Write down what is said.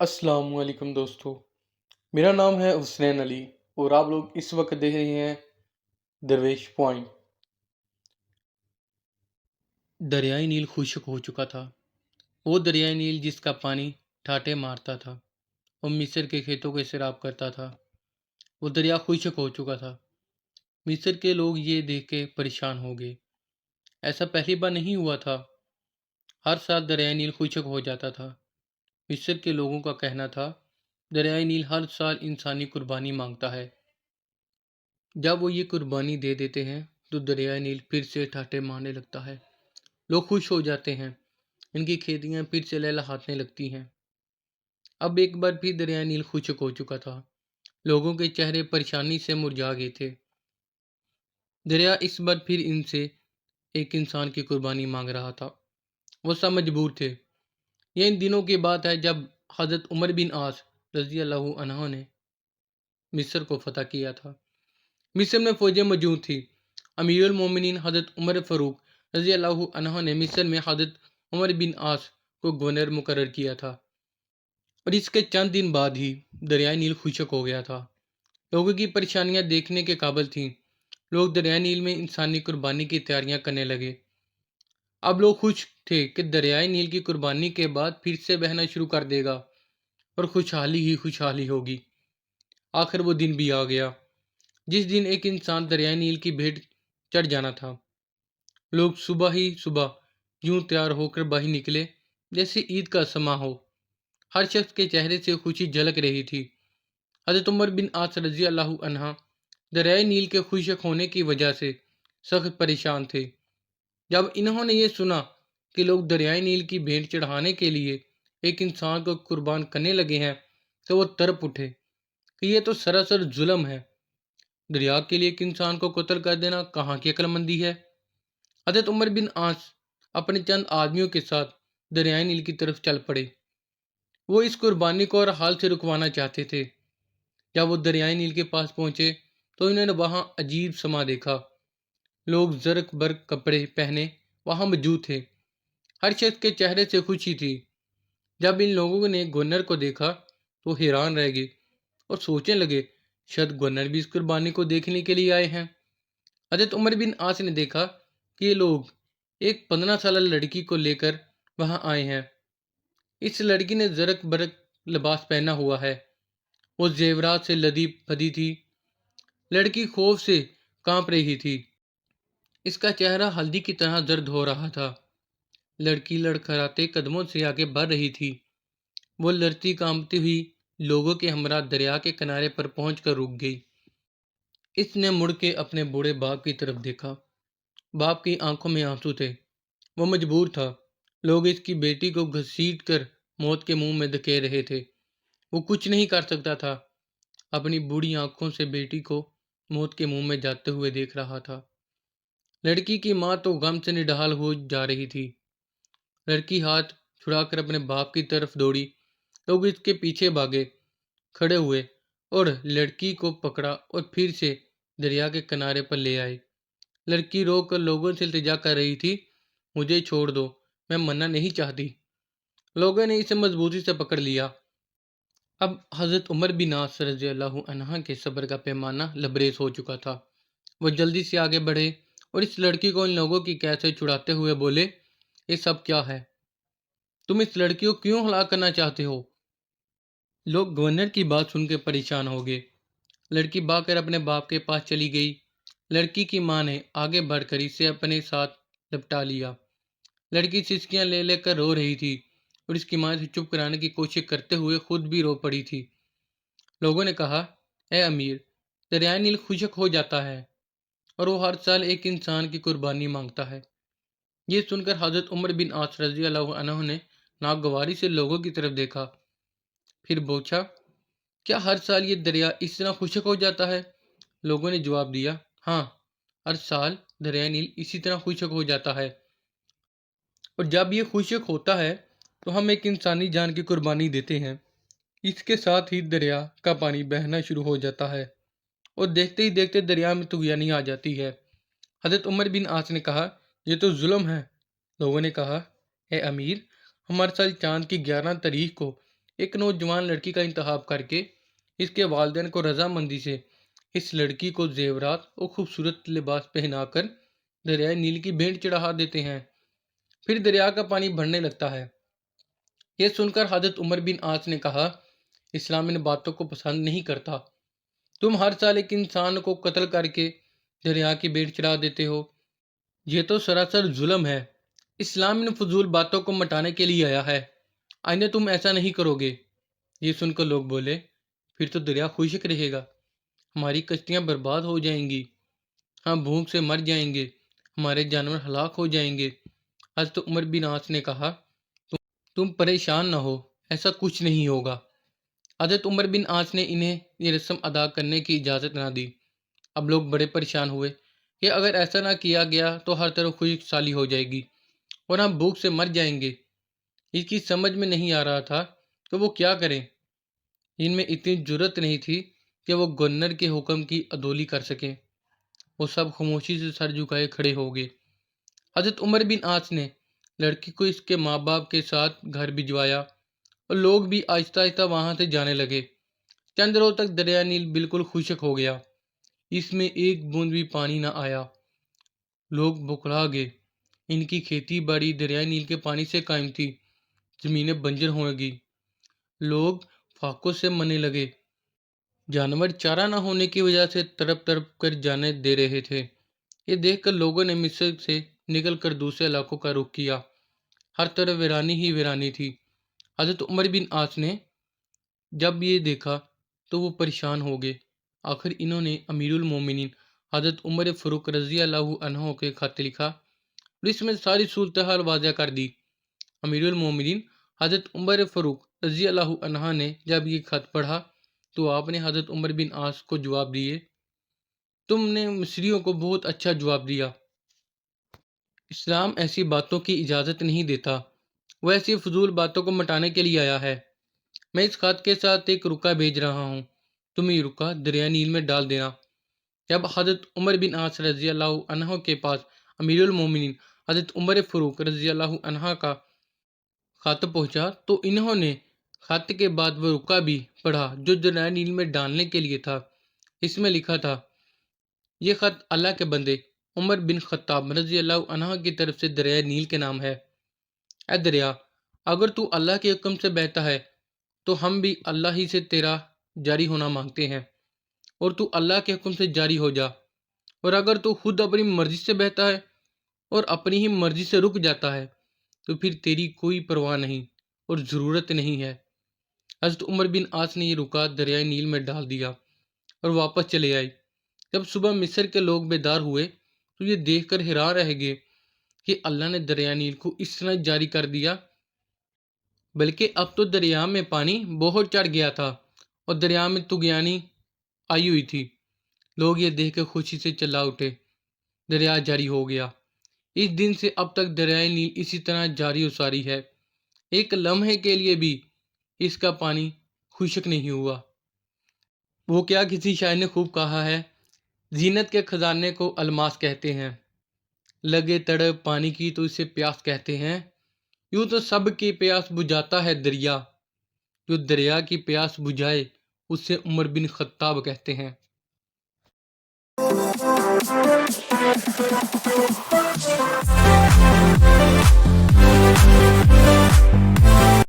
السلام علیکم دوستو، میرا نام ہے حسنین علی اور آپ لوگ اس وقت دیکھ رہے ہیں درویش پوائنٹ۔ دریائے نیل خشک ہو چکا تھا، وہ دریائے نیل جس کا پانی ٹھاٹے مارتا تھا اور مصر کے کھیتوں کو سیراب کرتا تھا، وہ دریا خشک ہو چکا تھا۔ مصر کے لوگ یہ دیکھ کے پریشان ہو گئے، ایسا پہلی بار نہیں ہوا تھا۔ ہر سال دریائے نیل خشک ہو جاتا تھا۔ مصر کے لوگوں کا کہنا تھا دریائے نیل ہر سال انسانی قربانی مانگتا ہے، جب وہ یہ قربانی دے دیتے ہیں تو دریائے نیل پھر سے ٹھاٹے مارنے لگتا ہے، لوگ خوش ہو جاتے ہیں، ان کی کھیتیاں پھر سے لہلہانے لگتی ہیں۔ اب ایک بار پھر دریائے نیل خشک ہو چکا تھا، لوگوں کے چہرے پریشانی سے مرجھا گئے تھے۔ دریا اس بار پھر ان سے ایک انسان کی قربانی مانگ رہا تھا، وہ سب مجبور تھے۔ یہ ان دنوں کی بات ہے جب حضرت عمر بن عاص رضی اللہ عنہ نے مصر کو فتح کیا تھا۔ مصر میں فوجیں موجود تھیں۔ امیر المومنین حضرت عمر فاروق رضی اللہ عنہ نے مصر میں حضرت عمر بن عاص کو گورنر مقرر کیا تھا، اور اس کے چند دن بعد ہی دریائے نیل خشک ہو گیا تھا۔ لوگوں کی پریشانیاں دیکھنے کے قابل تھیں۔ لوگ دریائے نیل میں انسانی قربانی کی تیاریاں کرنے لگے۔ اب لوگ خوش تھے کہ دریائے نیل کی قربانی کے بعد پھر سے بہنا شروع کر دے گا اور خوشحالی ہی خوشحالی ہوگی۔ آخر وہ دن بھی آ گیا جس دن ایک انسان دریائے نیل کی بھیٹ چڑھ جانا تھا۔ لوگ صبح ہی صبح یوں تیار ہو کر باہر نکلے جیسے عید کا سماں ہو۔ ہر شخص کے چہرے سے خوشی جھلک رہی تھی۔ حضرت عمر بن عاص رضی اللہ عنہ دریائے نیل کے خشک ہونے کی وجہ سے سخت پریشان تھے۔ جب انہوں نے یہ سنا کہ لوگ دریائے نیل کی بھیٹ چڑھانے کے لیے ایک انسان کو قربان کرنے لگے ہیں تو وہ تڑپ اٹھے کہ یہ تو سراسر ظلم ہے۔ دریا کے لیے ایک انسان کو قتل کر دینا کہاں کی عقل مندی ہے۔ حضرت عمر بن عاص اپنے چند آدمیوں کے ساتھ دریائے نیل کی طرف چل پڑے۔ وہ اس قربانی کو ہر حال سے رکوانا چاہتے تھے۔ جب وہ دریائے نیل کے پاس پہنچے تو انہوں نے وہاں عجیب سما دیکھا۔ لوگ زرق برق کپڑے پہنے وہاں موجود تھے۔ ہر شخص کے چہرے سے خوشی تھی۔ جب ان لوگوں نے گورنر کو دیکھا تو حیران رہ گئے اور سوچنے لگے شاید گورنر بھی اس قربانی کو دیکھنے کے لیے آئے ہیں۔ حضرت عمر بن عاص نے دیکھا کہ یہ لوگ ایک 15 سالہ لڑکی کو لے کر وہاں آئے ہیں۔ اس لڑکی نے زرق برق لباس پہنا ہوا ہے، وہ زیورات سے لدی پھدی تھی۔ لڑکی خوف سے کانپ رہی تھی، اس کا چہرہ ہلدی کی طرح زرد ہو رہا تھا۔ لڑکی لڑکھڑاتے قدموں سے آگے بڑھ رہی تھی۔ وہ لڑتی کانپتی ہوئی لوگوں کے ہمراہ دریا کے کنارے پر پہنچ کر رک گئی۔ اس نے مڑ کے اپنے بوڑھے باپ کی طرف دیکھا۔ باپ کی آنکھوں میں آنسو تھے، وہ مجبور تھا۔ لوگ اس کی بیٹی کو گھسیٹ کر موت کے منہ میں دھکیل رہے تھے، وہ کچھ نہیں کر سکتا تھا۔ اپنی بوڑھی آنکھوں سے بیٹی کو موت کے منہ میں جاتے ہوئے دیکھ رہا تھا۔ لڑکی کی ماں تو غم سے نڈال ہو جا رہی تھی۔ لڑکی ہاتھ چھڑا کر اپنے باپ کی طرف دوڑی۔ لوگ اس کے پیچھے بھاگے، کھڑے ہوئے اور لڑکی کو پکڑا اور پھر سے دریا کے کنارے پر لے آئے۔ لڑکی رو کر لوگوں سے التجا کر رہی تھی، مجھے چھوڑ دو، میں مرنا نہیں چاہتی۔ لوگوں نے اسے مضبوطی سے پکڑ لیا۔ اب حضرت عمر بن عاص رضی اللہ عنہ کے صبر کا پیمانہ لبریز ہو چکا تھا۔ وہ جلدی سے آگے بڑھے اور اس لڑکی کو ان لوگوں کی قید سے چھڑاتے ہوئے بولے، یہ سب کیا ہے؟ تم اس لڑکی کو کیوں ہلاک کرنا چاہتے ہو؟ لوگ گورنر کی بات سن کے پریشان ہو گئے۔ لڑکی بھاگ کر اپنے باپ کے پاس چلی گئی۔ لڑکی کی ماں نے آگے بڑھ کر اسے اپنے ساتھ لپٹا لیا۔ لڑکی سسکیاں لے لے کر رو رہی تھی اور اس کی ماں سے چپ کرانے کی کوشش کرتے ہوئے خود بھی رو پڑی تھی۔ لوگوں نے کہا، اے امیر، دریائے نیل خشک ہو جاتا ہے اور وہ ہر سال ایک انسان کی قربانی مانگتا ہے۔ یہ سن کر حضرت عمر بن عاص رضی اللہ عنہ نے ناگواری سے لوگوں کی طرف دیکھا، پھر پوچھا، کیا ہر سال یہ دریا اس طرح خشک ہو جاتا ہے؟ لوگوں نے جواب دیا، ہاں، ہر سال دریائے نیل اسی طرح خشک ہو جاتا ہے، اور جب یہ خشک ہوتا ہے تو ہم ایک انسانی جان کی قربانی دیتے ہیں۔ اس کے ساتھ ہی دریا کا پانی بہنا شروع ہو جاتا ہے اور دیکھتے ہی دیکھتے دریا میں طغیانی آ جاتی ہے۔ حضرت عمر بن عاص نے کہا، یہ تو ظلم ہے۔ لوگوں نے کہا، اے امیر، ہم ہر سال چاند کی 11 تاریخ کو ایک نوجوان لڑکی کا انتخاب کر کے اس کے والدین کو رضامندی سے اس لڑکی کو زیورات اور خوبصورت لباس پہنا کر دریائے نیل کی بھینٹ چڑھا دیتے ہیں۔ پھر دریا کا پانی بڑھنے لگتا ہے۔ یہ سن کر حضرت عمر بن عاص نے کہا، اسلام ان باتوں کو پسند نہیں کرتا۔ تم ہر سال ایک انسان کو قتل کر کے دریا کی بھینٹ چڑھا دیتے ہو، یہ تو سراسر ظلم ہے۔ اسلام ان فضول باتوں کو مٹانے کے لیے آیا ہے، آئندہ تم ایسا نہیں کرو گے۔ یہ سن کر لوگ بولے، پھر تو دریا خشک رہے گا، ہماری کشتیاں برباد ہو جائیں گی، ہم بھوک سے مر جائیں گے، ہمارے جانور ہلاک ہو جائیں گے۔ حضرت عمر بن عاص نے کہا، تم پریشان نہ ہو، ایسا کچھ نہیں ہوگا۔ حضرت عمر بن عاص نے انہیں یہ رسم ادا کرنے کی اجازت نہ دی۔ اب لوگ بڑے پریشان ہوئے کہ اگر ایسا نہ کیا گیا تو ہر طرف خشک سالی ہو جائے گی اور ہم بھوک سے مر جائیں گے۔ اس کی سمجھ میں نہیں آ رہا تھا کہ وہ کیا کریں۔ ان میں اتنی جرأت نہیں تھی کہ وہ گورنر کے حکم کی عدولی کر سکیں۔ وہ سب خاموشی سے سر جھکائے کھڑے ہو گئے۔ حضرت عمر بن عاص نے لڑکی کو اس کے ماں باپ کے ساتھ گھر بھجوایا اور لوگ بھی آہستہ آہستہ وہاں سے جانے لگے۔ چند روز تک دریا نیل بالکل خشک ہو گیا، اس میں ایک بوند بھی پانی نہ آیا۔ لوگ بکھلا گئے، ان کی کھیتی باڑی دریائے نیل کے پانی سے قائم تھی، زمینیں بنجر ہو گئی۔ لوگ فاقوں سے مرنے لگے، جانور چارہ نہ ہونے کی وجہ سے تڑپ تڑپ کر جانیں دے رہے تھے۔ یہ دیکھ کر لوگوں نے مصر سے نکل کر دوسرے علاقوں کا رخ کیا، ہر طرف ویرانی ہی ویرانی تھی۔ حضرت عمر بن عاص نے جب یہ دیکھا تو وہ پریشان ہو گئے۔ آخر انہوں نے امیر المومنین حضرت عمر فاروق رضی اللہ عنہ کے خط لکھا اور اس میں ساری صورتحال واضح کر دی۔ امیر المومنین حضرت عمر فاروق رضی اللہ عنہ نے جب یہ خط پڑھا تو آپ نے حضرت عمر بن عاص کو جواب دیے، تم نے مصریوں کو بہت اچھا جواب دیا۔ اسلام ایسی باتوں کی اجازت نہیں دیتا، وہ ایسی فضول باتوں کو مٹانے کے لیے آیا ہے۔ میں اس خط کے ساتھ ایک رکا بھیج رہا ہوں، تم یہ رکا دریا نیل میں ڈال دینا۔ جب حضرت عمر بن عاص رضی اللہ عنہ کے پاس امیر المومنین حضرت عمر فاروق رضی اللہ عنہ کا خط پہنچا تو انہوں نے خط کے بعد وہ رکا بھی پڑھا جو دریا نیل میں ڈالنے کے لیے تھا۔ اس میں لکھا تھا، یہ خط اللہ کے بندے عمر بن خطاب رضی اللہ عنہ کی طرف سے دریا نیل کے نام ہے۔ اے دریا، اگر تو اللہ کے حکم سے بہتا ہے تو ہم بھی اللہ ہی سے تیرا جاری ہونا مانگتے ہیں، اور تو اللہ کے حکم سے جاری ہو جا، اور اگر تو خود اپنی مرضی سے بہتا ہے اور اپنی ہی مرضی سے رک جاتا ہے تو پھر تیری کوئی پرواہ نہیں اور ضرورت نہیں ہے۔ حضرت عمر بن عاص نے یہ رکا دریائے نیل میں ڈال دیا اور واپس چلے آئے۔ جب صبح مصر کے لوگ بیدار ہوئے تو یہ دیکھ کر حیران رہ گئے کہ اللہ نے دریائے نیل کو اس طرح جاری کر دیا، بلکہ اب تو دریا میں پانی بہت چڑھ گیا تھا اور دریا میں طغیانی آئی ہوئی تھی۔ لوگ یہ دیکھ کر خوشی سے چلا اٹھے، دریا جاری ہو گیا۔ اس دن سے اب تک دریائے نیل اسی طرح جاری و ساری ہے، ایک لمحے کے لیے بھی اس کا پانی خشک نہیں ہوا۔ وہ کیا کسی شاعر نے خوب کہا ہے، زینت کے خزانے کو الماس کہتے ہیں، لگے تڑپ پانی کی تو اسے پیاس کہتے ہیں، یوں تو سب کی پیاس بجھاتا ہے دریا، جو دریا کی پیاس بجھائے اسے عمر بن خطاب کہتے ہیں۔